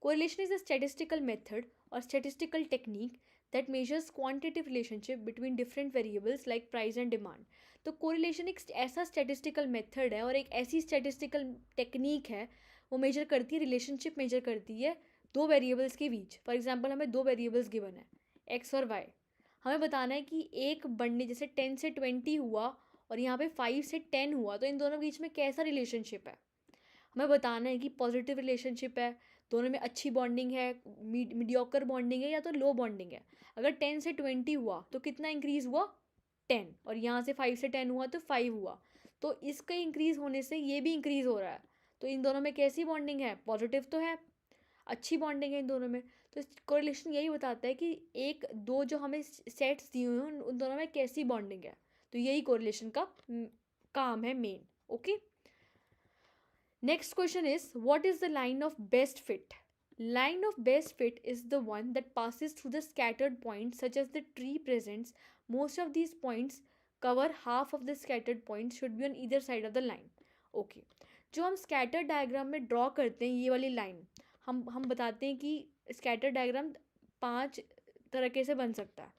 Correlation is a statistical method और statistical technique that measures quantitative relationship between different variables like price and demand। तो कोरिलेशन एक ऐसा स्टैटिस्टिकल मेथड है और एक ऐसी स्टैटिस्टिकल टेक्निक है, वो मेजर करती है, रिलेशनशिप मेजर करती है दो वेरिएबल्स के बीच। फॉर एग्जांपल हमें दो वेरिएबल्स गिवन है x और y, हमें बताना है कि एक बढ़ने जैसे 10 से 20 हुआ और यहाँ पे 5 से 10 हुआ, तो इन दोनों के बीच में कैसा रिलेशनशिप है। हमें बताना है कि पॉजिटिव रिलेशनशिप है, दोनों में अच्छी बॉन्डिंग है, मीडियोकर बॉन्डिंग है या तो लो बॉन्डिंग है। अगर 10 से 20 हुआ तो कितना इंक्रीज़ हुआ 10, और यहाँ से 5 से 10 हुआ तो 5 हुआ, तो इसका इंक्रीज़ होने से ये भी इंक्रीज़ हो रहा है, तो इन दोनों में कैसी बॉन्डिंग है, पॉजिटिव तो है, अच्छी बॉन्डिंग है इन दोनों में। तो कोरिलेशन यही बताता है कि एक दो जो हमें सेट्स दिए हुए हैं उन दोनों में कैसी बॉन्डिंग है, तो यही कोरिलेशन का काम है main. Okay, next question is what is the line of best fit? Line of best fit is the one that passes through the scattered points such as the tree presents. Most of these points cover half of the scattered points should be on either side of the line. Okay, जो हम scatter diagram में draw करते हैं ये वाली line, हम बताते हैं कि स्कैटर डायग्राम 5 तरीके से बन सकता है।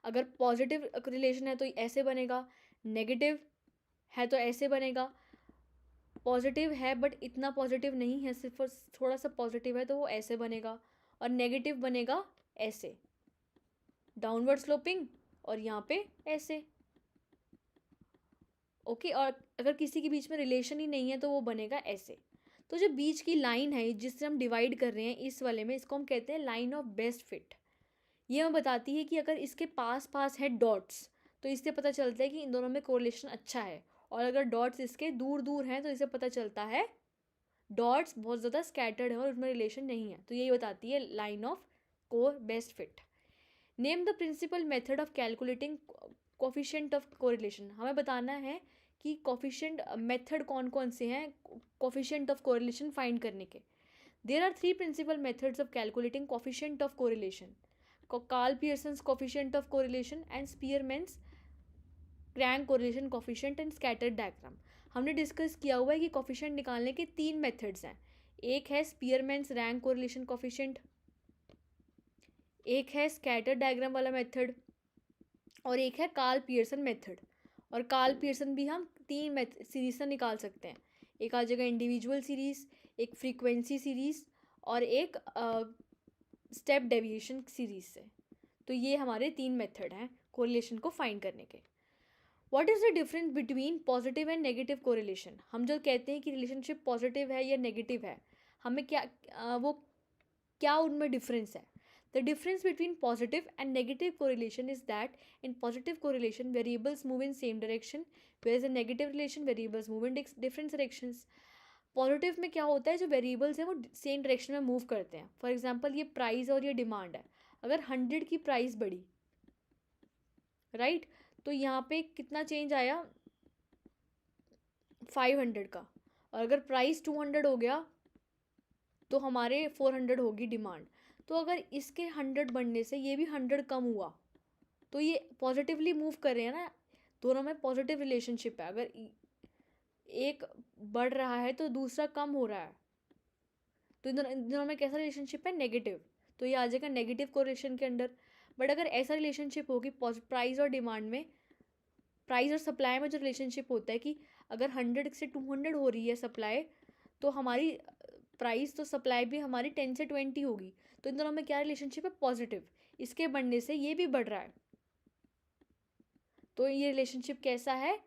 अगर पॉजिटिव रिलेशन है तो ऐसे बनेगा, नेगेटिव है तो ऐसे बनेगा, पॉजिटिव है बट इतना पॉजिटिव नहीं है, सिर्फ थोड़ा सा पॉजिटिव है तो वो ऐसे बनेगा, और नेगेटिव बनेगा ऐसे डाउनवर्ड स्लोपिंग और यहाँ पे ऐसे। ओके, और अगर किसी के बीच में रिलेशन ही नहीं है तो वो बनेगा ऐसे। तो जो बीच की लाइन है जिससे हम डिवाइड कर रहे हैं इस वाले में, इसको हम कहते हैं लाइन ऑफ बेस्ट फिट। ये हमें बताती है कि अगर इसके पास पास है डॉट्स तो इससे पता चलता है कि इन दोनों में कोरिलेशन अच्छा है, और अगर डॉट्स इसके दूर दूर हैं तो इससे पता चलता है डॉट्स बहुत ज़्यादा स्कैटर्ड है और उसमें रिलेशन नहीं है। तो यही बताती है line of core best fit. Name the principal method of calculating coefficient of correlation. हमें बताना है कि कोफिशिएंट मेथड कौन कौन से हैं कोफिशिएंट ऑफ कोरिलेशन फाइंड करने के। There are 3 principal methods of calculating coefficient of correlation, Karl Pearson's coefficient of correlation and Spearman's rank correlation coefficient and scattered diagram. हमने डिस्कस किया हुआ है कि कोफिशिएंट निकालने के 3 मेथड्स हैं, एक है स्पीयरमैन्स रैंक कोरिलेशन कोफिशिएंट, एक है स्कैटर्ड डायग्राम वाला मेथड, और एक है कार्ल पियर्सन मेथड। और कार्ल पियर्सन भी हम 3 सीरीज से निकाल सकते हैं, एक आ जाएगा इंडिविजुअल सीरीज़, एक फ्रीक्वेंसी सीरीज़ और एक स्टेप डेविएशन सीरीज़ से। तो ये हमारे 3 मेथड हैं कोरिलेशन को फाइंड करने के। What is the difference between positive and negative correlation? हम जो कहते हैं कि रिलेशनशिप पॉजिटिव है या नेगेटिव है, हमें वो क्या उनमें डिफरेंस है? The difference between positive and negative correlation is that in positive correlation variables move in same direction, whereas in negative relation variables move in different directions. Positive में क्या होता है, जो वेरिएबल्स हैं वो सेम डायरेक्शन में move करते हैं। फॉर एग्जांपल ये प्राइस और ये डिमांड है। अगर 100 की प्राइस बढ़ी, राइट, तो यहाँ पे कितना चेंज आया, 500 का। और अगर प्राइस 200 हो गया तो हमारे 400 होगी डिमांड। तो अगर इसके 100 बढ़ने से ये भी 100 कम हुआ तो ये पॉजिटिवली मूव कर रहे हैं ना, दोनों में पॉजिटिव रिलेशनशिप है। अगर एक बढ़ रहा है तो दूसरा कम हो रहा है, तो इन दोनों में कैसा रिलेशनशिप है, नेगेटिव। तो ये आ जाएगा नेगेटिव कोरिलेशन के अंडर। बट अगर ऐसा रिलेशनशिप होगी प्राइस और डिमांड में, प्राइस और सप्लाई में जो रिलेशनशिप होता है कि अगर 100 से 200 हो रही है सप्लाई, तो हमारी प्राइस तो सप्लाई भी हमारी 10 से 20 होगी। तो इन दोनों में क्या रिलेशनशिप है, पॉजिटिव। इसके बढ़ने से ये भी बढ़ रहा है, तो ये रिलेशनशिप कैसा है,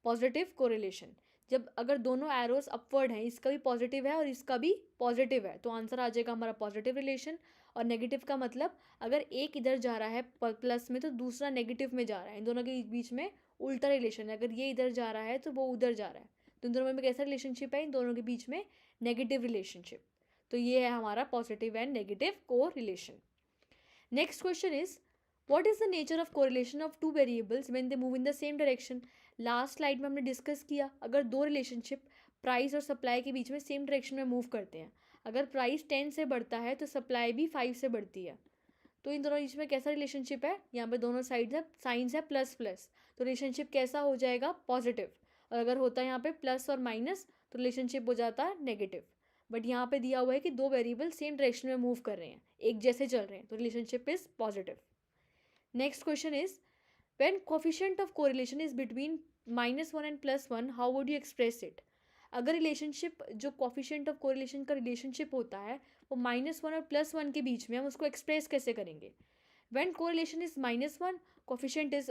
पॉजिटिव कोरिलेशन। जब अगर दोनों एरोस अपवर्ड हैं, इसका भी पॉजिटिव है और इसका भी पॉजिटिव है, तो आंसर आ जाएगा हमारा पॉजिटिव रिलेशन। और नेगेटिव का मतलब अगर एक इधर जा रहा है प्लस में तो दूसरा नेगेटिव में जा रहा है, इन दोनों के बीच में उल्टा रिलेशन है। अगर ये इधर जा रहा है तो वो उधर जा रहा है, तो इन दोनों में कैसा रिलेशनशिप है, इन दोनों के बीच में नेगेटिव रिलेशनशिप। तो ये है हमारा पॉजिटिव एंड नेगेटिव को relation. Next question is what is the nature of correlation of two variables when they move in the same direction? Last slide में हमने डिस्कस किया, अगर दो रिलेशनशिप प्राइस और सप्लाई के बीच में सेम डायरेक्शन में मूव करते हैं, अगर प्राइस 10 से बढ़ता है तो सप्लाई भी 5 से बढ़ती है, तो इन दोनों बीच में कैसा रिलेशनशिप है, यहाँ पे दोनों साइड है साइंस है प्लस प्लस, तो रिलेशनशिप कैसा हो जाएगा, पॉजिटिव। और अगर होता है यहाँ पे प्लस और माइनस तो रिलेशनशिप हो जाता है नेगेटिव। बट यहाँ पे दिया हुआ है कि दो वेरिएबल सेम डायरेक्शन में मूव कर रहे हैं, एक जैसे चल रहे हैं, तो relationship is positive. Next question is when coefficient of correlation is between -1 and +1, how would you express it? अगर रिलेशनशिप जो कोफिशिएंट ऑफ कोरिलेशन का रिलेशनशिप होता है वो -1 और +1 के बीच में, हम उसको एक्सप्रेस कैसे करेंगे? When correlation is -1, coefficient is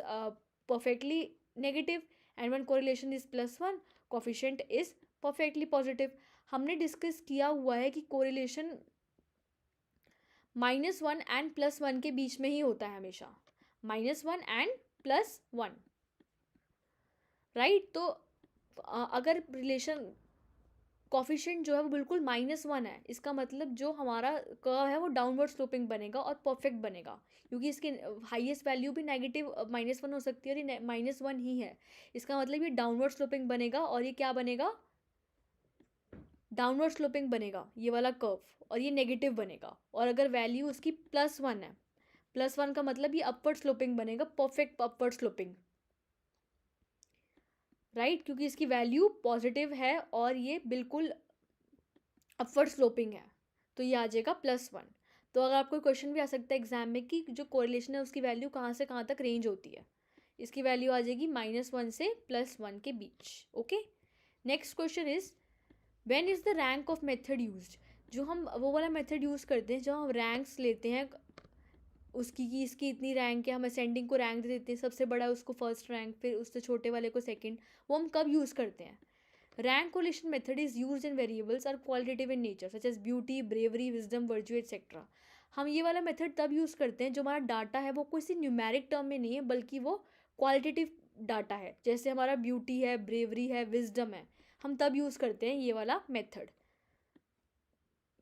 perfectly negative, and when correlation is +1, coefficient is perfectly positive. हमने डिस्कस किया हुआ है कि कोरिलेशन -1 एंड +1 के बीच में ही होता है हमेशा, -1 एंड +1, राइट। तो अगर रिलेशन कॉफिशिएंट जो है वो बिल्कुल -1 है, इसका मतलब जो हमारा कर्व है वो डाउनवर्ड स्लोपिंग बनेगा और परफेक्ट बनेगा, क्योंकि इसकी हाईएस्ट वैल्यू भी नेगेटिव -1 हो सकती है और ये -1 ही है। इसका मतलब ये डाउनवर्ड स्लोपिंग बनेगा, और ये क्या बनेगा, डाउनवर्ड स्लोपिंग बनेगा ये वाला कर्व, और ये नेगेटिव बनेगा। और अगर वैल्यू उसकी +1 है, +1 का मतलब ये अपवर्ड स्लोपिंग बनेगा, परफेक्ट अपवर्ड स्लोपिंग, राइट, क्योंकि इसकी वैल्यू पॉजिटिव है और ये बिल्कुल अपवर्ड स्लोपिंग है, तो ये आ जाएगा +1। तो अगर आपको क्वेश्चन भी आ सकता है एग्जाम में कि जो कोरिलेशन है उसकी वैल्यू कहाँ से कहाँ तक रेंज होती है, इसकी वैल्यू आ जाएगी -1 से +1 के बीच। Okay, next question is when is the rank of method used? जो हम वो वाला मेथड यूज़ करते हैं जब हम रैंक्स लेते हैं उसकी, कि इसकी इतनी रैंक है, हम असेंडिंग को रैंक दे देते हैं, सबसे बड़ा है उसको फर्स्ट रैंक, फिर उससे छोटे वाले को सेकंड, वो हम कब यूज़ करते हैं? Rank correlation method is used in variables are qualitative in nature such as beauty, bravery, wisdom, virtue etcetera. हम ये वाला मेथड तब यूज़ करते हैं जो हमारा डाटा है वो किसी न्यूमेरिक टर्म में नहीं है, बल्कि वो क्वालिटेटिव डाटा है, जैसे हमारा ब्यूटी है, ब्रेवरी है, विजडम है, हम तब यूज़ करते हैं ये वाला मेथड,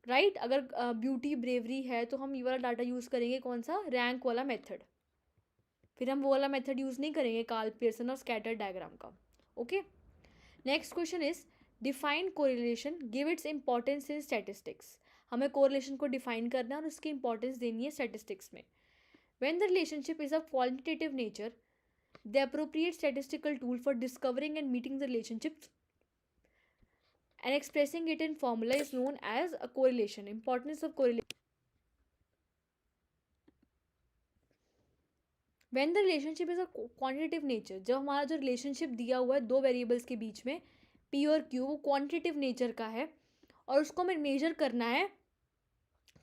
राइट। अगर ब्यूटी ब्रेवरी है तो हम ये वाला डाटा यूज़ करेंगे, कौन सा, रैंक वाला मेथड। फिर हम वो वाला मेथड यूज़ नहीं करेंगे कार्ल पियर्सन और स्कैटर डायग्राम का। Okay, next question is define correlation, give its importance in statistics. हमें कोरिलेशन को डिफाइन करना है और उसकी इंपॉर्टेंस देनी है स्टैटिस्टिक्स में। When the relationship is of qualitative nature, the appropriate statistical tool for discovering and meeting the relationship and expressing it in formula is known as a correlation. Importance of correlation. When the relationship is a quantitative nature, जब हमारा जो relationship दिया हुआ है दो variables के बीच में P और Q, वो क्वांटिटेटिव नेचर का है और उसको हमें मेजर करना है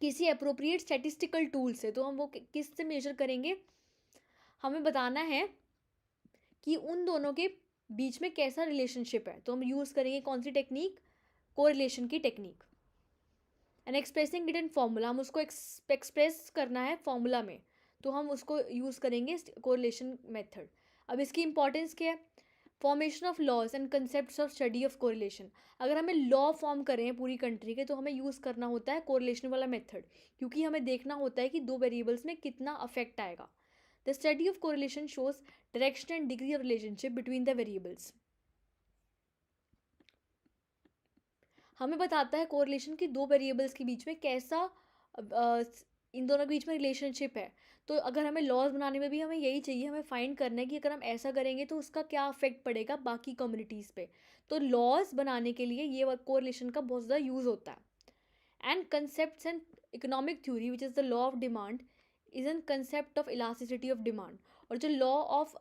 किसी अप्रोप्रिएट स्टैटिस्टिकल टूल से। तो हम वो किस से मेजर करेंगे, हमें बताना है कि उन दोनों के बीच में कैसा रिलेशनशिप है। तो हम यूज़ करेंगे कौन सी टेक्निक, कोरिलेशन की technique. And expressing it in formula, हम उसको एक्सप्रेस करना है फॉर्मूला में, तो हम उसको यूज़ करेंगे कोरिलेशन मेथड। अब इसकी इंपॉर्टेंस क्या है, formation of laws and concept of study of correlation. अगर हमें लॉ फॉर्म करें हैं पूरी कंट्री के, तो हमें यूज़ करना होता है कोरिलेशन वाला मेथड, क्योंकि हमें देखना होता है कि दो वेरिएबल्स में कितना अफेक्ट आएगा। The study of correlation shows direction and degree of relationship between the variables. हमें बताता है कोरिलेशन की दो वेरिएबल्स के बीच में कैसा इन दोनों के बीच में रिलेशनशिप है। तो अगर हमें लॉज बनाने में भी हमें यही चाहिए, हमें फाइंड करना है कि अगर हम ऐसा करेंगे तो उसका क्या अफेक्ट पड़ेगा बाकी कम्युनिटीज़ पे। तो लॉज बनाने के लिए ये कोरिलेशन का बहुत ज़्यादा यूज़ होता है। And concepts and economic theory which is the law of demand is an concept of elasticity of demand. और जो लॉ ऑफ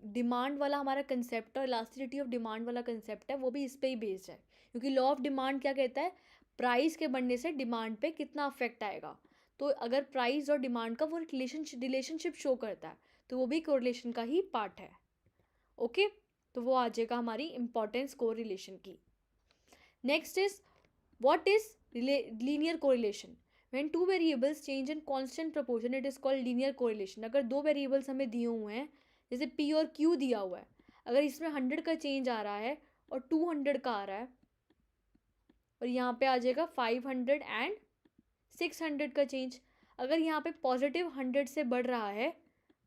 डिमांड वाला हमारा कंसेप्ट और इलास्टिसिटी ऑफ डिमांड वाला कंसेप्ट है, वो भी इस पे ही बेस्ड है, क्योंकि लॉ ऑफ डिमांड क्या कहता है, प्राइस के बढ़ने से डिमांड पे कितना अफेक्ट आएगा। तो अगर प्राइस और डिमांड का वो रिलेशनशिप शो करता है, तो वो भी कोरिलेशन का ही पार्ट है। ओके, तो वो आ जाएगा हमारी इंपॉर्टेंस कोरिलेशन की। Next is what is linear correlation. When two variables change in constant proportion it is called linear correlation. अगर दो वेरिएबल्स हमें दिए हुए हैं, जैसे पी और क्यू दिया हुआ है, अगर इसमें 100 का चेंज आ रहा है और 200 का आ रहा है, और यहाँ पे आ जाएगा 500 एंड 600 का चेंज। अगर यहाँ पे पॉजिटिव 100 से बढ़ रहा है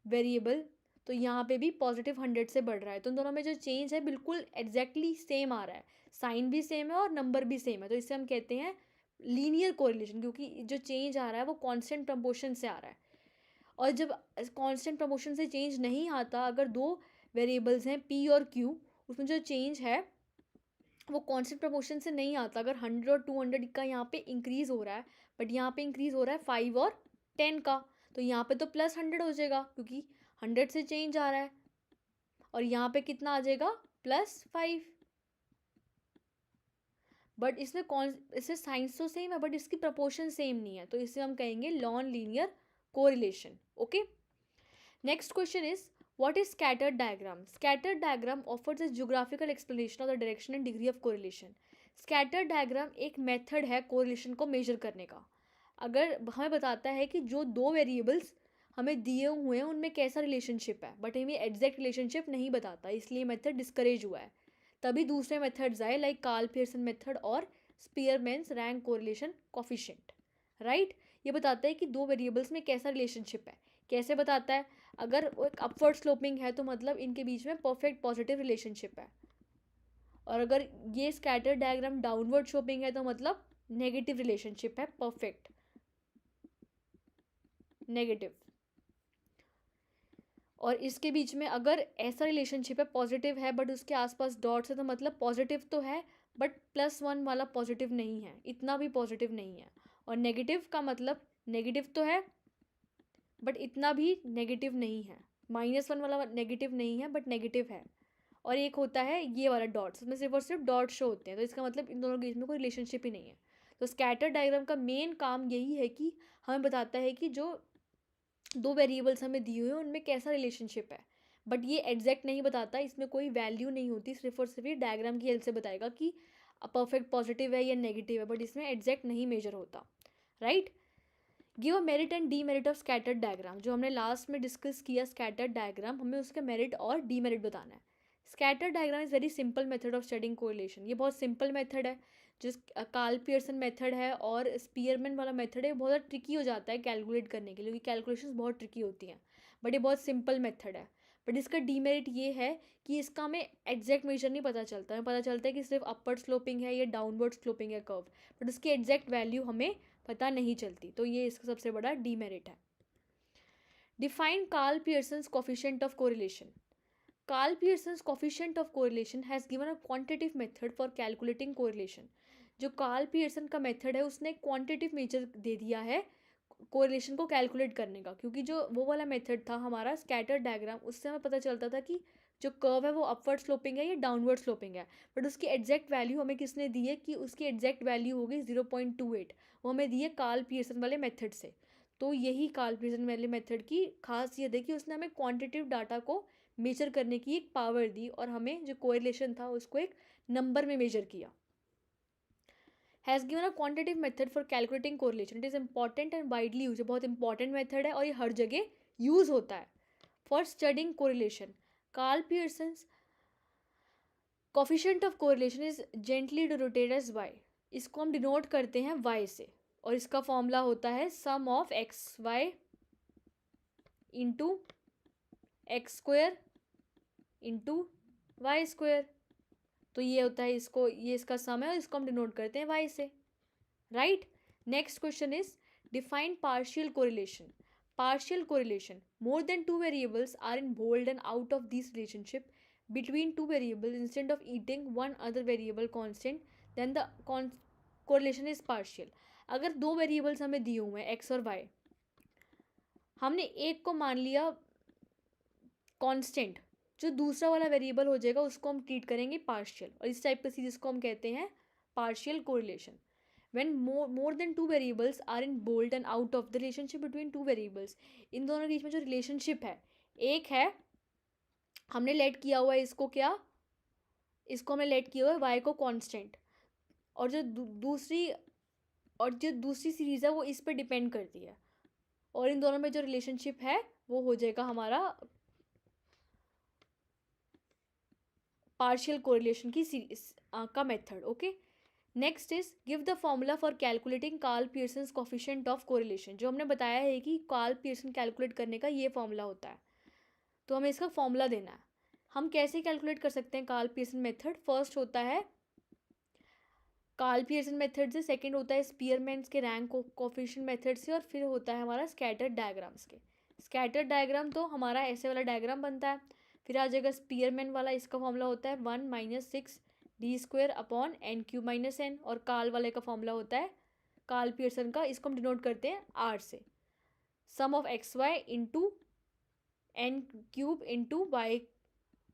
वेरिएबल, तो यहाँ पे भी पॉजिटिव 100 से बढ़ रहा है, तो इन दोनों में जो चेंज है बिल्कुल एग्जैक्टली सेम आ रहा है, साइन भी सेम है और नंबर भी सेम है, तो इसे हम कहते हैं लीनियर कोरिलेशन, क्योंकि जो चेंज आ रहा है वो कांस्टेंट प्रपोर्शन से आ रहा है। और जब कांस्टेंट प्रपोर्शन से चेंज नहीं आता, अगर दो वेरिएबल्स हैं पी और क्यू, उसमें जो चेंज है वो कांस्टेंट प्रपोर्शन से नहीं आता। अगर 100 और 200 का यहाँ पे इंक्रीज़ हो रहा है, बट यहाँ पे इंक्रीज़ हो रहा है 5 और 10 का, तो यहाँ पे तो +100 हो जाएगा, क्योंकि 100 से चेंज आ रहा है, और यहाँ पे कितना आ जाएगा +5। बट इसमें इससे साइंस तो सेम है, बट इसकी प्रपोर्शन सेम नहीं है, तो इसे हम कहेंगे non linear correlation. Okay, next question is what is scattered diagram? Scattered diagram offers a geographical explanation of the direction and degree of correlation. Scattered diagram एक मेथड है कोरिलेशन को मेजर करने का। अगर हमें बताता है कि जो दो वेरिएबल्स हमें दिए हुए हैं उनमें कैसा रिलेशनशिप है, बट हमें एग्जैक्ट रिलेशनशिप नहीं बताता, इसलिए मेथड डिस्करेज हुआ है। तभी दूसरे मेथड्स आए, लाइक कार्ल पियर्सन मेथड और स्पीयरमैन्स रैंक कोरिलेशन कोफिशिएंट। राइट, ये बताता है कि दो वेरिएबल्स में कैसा रिलेशनशिप है। कैसे बताता है, अगर एक अपवर्ड स्लोपिंग है तो मतलब इनके बीच में परफेक्ट पॉजिटिव रिलेशनशिप है, और अगर ये स्कैटर डायग्राम डाउनवर्ड स्लोपिंग है तो मतलब नेगेटिव रिलेशनशिप है, परफेक्ट नेगेटिव। और इसके बीच में अगर ऐसा रिलेशनशिप है पॉजिटिव है बट उसके आसपास डॉट्स है, तो मतलब पॉजिटिव तो है बट +1 वाला पॉजिटिव नहीं है, इतना भी पॉजिटिव नहीं है। और नेगेटिव का मतलब नेगेटिव तो है बट इतना भी नेगेटिव नहीं है, -1 वाला नेगेटिव नहीं है बट नेगेटिव है। और एक होता है ये वाला डॉट्स, उसमें सिर्फ और सिर्फ डॉट शो होते हैं, तो इसका मतलब इन दोनों के बीच में कोई रिलेशनशिप ही नहीं है। तो स्कैटर डायग्राम का मेन काम यही है कि हमें बताता है कि जो दो वेरिएबल्स हमें दिए हुए हैं उनमें कैसा रिलेशनशिप है, बट ये एग्जैक्ट नहीं बताता, इसमें कोई वैल्यू नहीं होती, सिर्फ और सिर्फ ये डायग्राम की हेल्प से बताएगा कि परफेक्ट पॉजिटिव है या नेगेटिव है, बट इसमें एग्जैक्ट नहीं मेजर होता। Right, give a merit and demerit of scattered diagram. जो हमने लास्ट में डिस्कस किया स्कैटर्ड डायग्राम, हमें उसका मेरिट और डीमेरिट बताना है। Scattered diagram is very simple method of studying correlation. ये बहुत सिंपल मेथड है। जिस कार्ल पियर्सन मेथड है और स्पीयरमैन वाला मेथड है, बहुत ज़्यादा ट्रिकी हो जाता है कैलकुलेट करने के लिए, क्योंकि कैलकुलेशंस बहुत ट्रिकी होती हैं, बट ये बहुत सिंपल मेथड है। बट इसका डीमेरिट ये है कि इसका हमें एग्जैक्ट मेजर नहीं पता चलता, हमें पता चलता है कि सिर्फ अपवर्ड स्लोपिंग है या डाउनवर्ड स्लोपिंग है कर्व, बट उसकी एग्जैक्ट वैल्यू हमें पता नहीं चलती, तो ये इसका सबसे बड़ा डीमेरिट है। Define Karl Pearson's coefficient of correlation. Carl Pearson's coefficient of correlation has given a quantitative method for calculating correlation. जो कार्ल पियर्सन का मेथड है उसने क्वांटिटेटिव मेजर दे दिया है कोरिलेशन को कैलकुलेट करने का, क्योंकि जो वो वाला मेथड था हमारा स्कैटर डायग्राम, उससे हमें पता चलता था कि जो कर्व है वो अपवर्ड स्लोपिंग है या डाउनवर्ड स्लोपिंग है, बट उसकी एग्जैक्ट वैल्यू हमें किसने दी है कि उसकी एग्जैक्ट वैल्यू होगी 0.28, वो हमें दी है कार्ल पियर्सन वाले मेथड से। तो यही कार्ल पियर्सन वाले मेथड की खासियत है कि उसने हमें क्वांटिटेटिव डाटा को मेजर करने की एक पावर दी और हमें जो कोरिलेशन था उसको एक नंबर में मेजर किया। Has given a quantitative method for calculating correlation, it is important and widely use, बहुत इंपॉर्टेंट मेथड है और ये हर जगह यूज़ होता है for studying correlation. Karl Pearson's coefficient of correlation is gently denoted as y, इसको हम डिनोट करते हैं y से, और इसका फॉर्मूला होता है sum of x Y into x square into Y square. तो ये होता है इसको, ये इसका सम है और इसको हम डिनोट करते हैं y से, right. Next question is define partial correlation. Partial correlation, more than two variables are involved and out of this relationship between two variables instead of eating one other variable constant, then the correlation is partial। अगर दो variables हमें दिए हुए हैं x और y, हमने एक को मान लिया कांस्टेंट, जो दूसरा वाला वेरिएबल हो जाएगा उसको हम ट्रीट करेंगे पार्शियल, और इस टाइप का चीज़ को हम कहते हैं partial correlation. when more than two variables are involved and out of the relationship between two variables, इन दोनों के बीच में जो रिलेशनशिप है, एक है हमने लेट किया हुआ है इसको क्या, इसको हमने लेट किया हुआ है y को कांस्टेंट, और जो दूसरी सीरीज़ है वो इस पर डिपेंड करती है, और इन दोनों में जो रिलेशनशिप है वो हो जाएगा हमारा पार्शियल कोरिलेशन की सीरीज का मेथड। Okay, next is give the formula for calculating Karl Pearson's coefficient of correlation. जो हमने बताया है कि कार्ल पियर्सन कैलकुलेट करने का ये फॉर्मूला होता है, तो हमें इसका फॉर्मूला देना है। हम कैसे कैलकुलेट कर सकते हैं कार्ल पियर्सन मेथड? फर्स्ट होता है कार्ल पियर्सन मेथड से, सेकंड होता है स्पीयरमैन्स के रैंक कोफिशिएंट मेथड से, और फिर होता है हमारा स्कैटर्ड डायग्राम्स के। स्कैटर्ड डायग्राम तो हमारा ऐसे वाला डायग्राम बनता है, फिर आ जाएगा स्पीयरमैन वाला, इसका फॉर्मूला होता है 1 - 6d² अपॉन n³ - n, और कार्ल वाले का फॉर्मूला होता है कार्ल पियर्सन का, इसको हम डिनोट करते हैं r से, sum of x Y into n³ into y,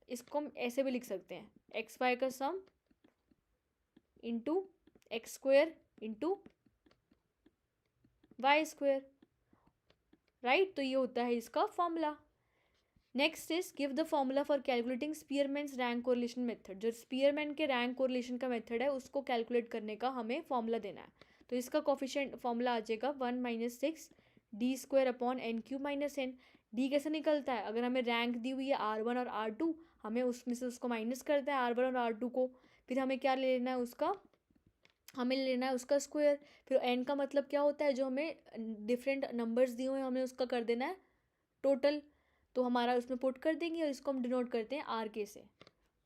इसको हम ऐसे भी लिख सकते हैं एक्स वाई का sum into x square into Y square, right. तो ये होता है इसका formula. Next is give the formula for calculating Spearman's rank correlation method. जो स्पीयरमैन के रैंक कोरिलेशन का मेथड है उसको कैलकुलेट करने का हमें फॉर्मूला देना है। तो इसका कोफिशिएंट फॉर्मूला आ जाएगा 1 - 6d² upon n³ - n। D कैसे निकलता है? अगर हमें रैंक दी हुई है R1 और R2, हमें उसमें से उसको माइनस करते हैं R1 और R2 को, फिर हमें क्या ले लेना है उसका, हमें लेना है उसका स्क्वायर। फिर n का मतलब क्या होता है? जो हमें डिफरेंट नंबर्स दिए हुए हैं हमें उसका कर देना है टोटल, तो हमारा उसमें पुट कर देंगे और इसको हम डिनोट करते हैं आर के से,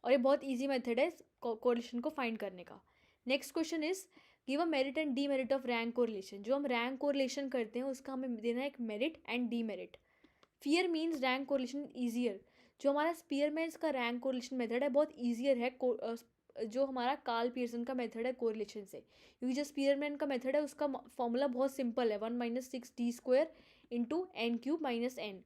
और ये बहुत इजी मेथड है कोरिलेशन को फाइंड करने का। Next question is give a merit and D merit of rank correlation. जो हम रैंक कोरिलेशन करते हैं उसका हमें देना है एक merit and D merit. Fear means rank correlation easier. जो हमारा स्पीयरमैन्स का रैंक कोरिलेशन मेथड है बहुत ईजियर है जो हमारा कार्ल पियर्सन का मेथड है कोरिलेशन से, क्योंकि जो स्पीयरमैन का मेथड है उसका फॉर्मूला बहुत सिंपल है 1 - 6d² into n³ - n,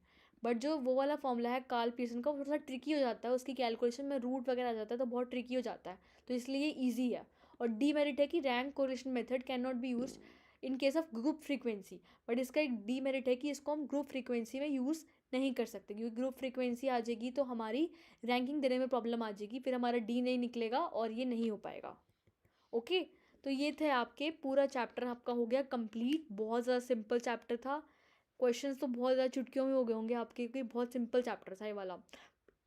but जो वो वाला फॉर्मूला है कार्ल पियर्सन का वो थोड़ा सा ट्रिकी हो जाता है, उसकी कैलकुलेशन में रूट वगैरह आ जाता है तो बहुत ट्रिकी हो जाता है, तो इसलिए ये ईजी है। और डीमेरिट है कि rank correlation method can not be use in case of group frequency, but इसका एक डीमेरिट है कि इसको हम ग्रुप फ्रीक्वेंसी में यूज़ नहीं कर सकते, क्योंकि ग्रुप फ्रीक्वेंसी आ जाएगी तो हमारी रैंकिंग देने में प्रॉब्लम आ जाएगी, फिर हमारा डी नहीं निकलेगा और ये नहीं हो पाएगा। ओके, तो ये थे आपके, पूरा चैप्टर आपका हो गया कंप्लीट। बहुत ज़्यादा सिंपल चैप्टर था, क्वेश्चंस तो बहुत ज़्यादा चुटकियों में हो गए होंगे आपके, क्योंकि बहुत सिंपल चैप्टर था ये वाला,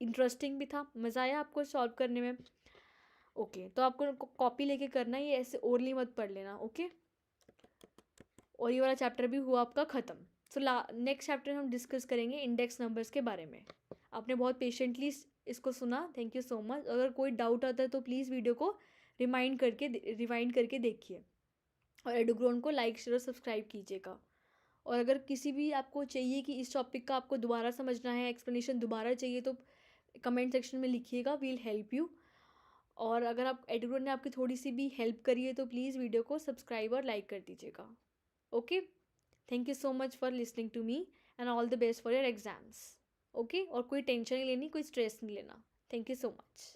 इंटरेस्टिंग भी था, मज़ा आया आपको सॉल्व करने में। ओके, तो आपको कॉपी लेके करना, ये ऐसे ओरली मत पढ़ लेना। ओके, और ये वाला चैप्टर भी हुआ आपका ख़त्म। सो नेक्स्ट चैप्टर हम डिस्कस करेंगे इंडेक्स नंबर्स के बारे में। आपने बहुत पेशेंटली इसको सुना, थैंक यू सो मच। अगर कोई डाउट आता है तो प्लीज़ वीडियो को रिवाइंड करके देखिए, और एडुग्रोन को लाइक शेयर और सब्सक्राइब कीजिएगा। और अगर किसी भी आपको चाहिए कि इस टॉपिक का आपको दोबारा समझना है, एक्सप्लेनेशन दोबारा चाहिए, तो कमेंट सेक्शन में लिखिएगा, वील हेल्प यू। और अगर आप एडुग्रोन ने आपकी थोड़ी सी भी हेल्प करी है तो प्लीज़ वीडियो को सब्सक्राइब और लाइक कर दीजिएगा। Okay, thank you so much for listening to me and all the best for your exams. Okay, और कोई टेंशन नहीं लेनी, कोई स्ट्रेस नहीं लेना। Thank you so much.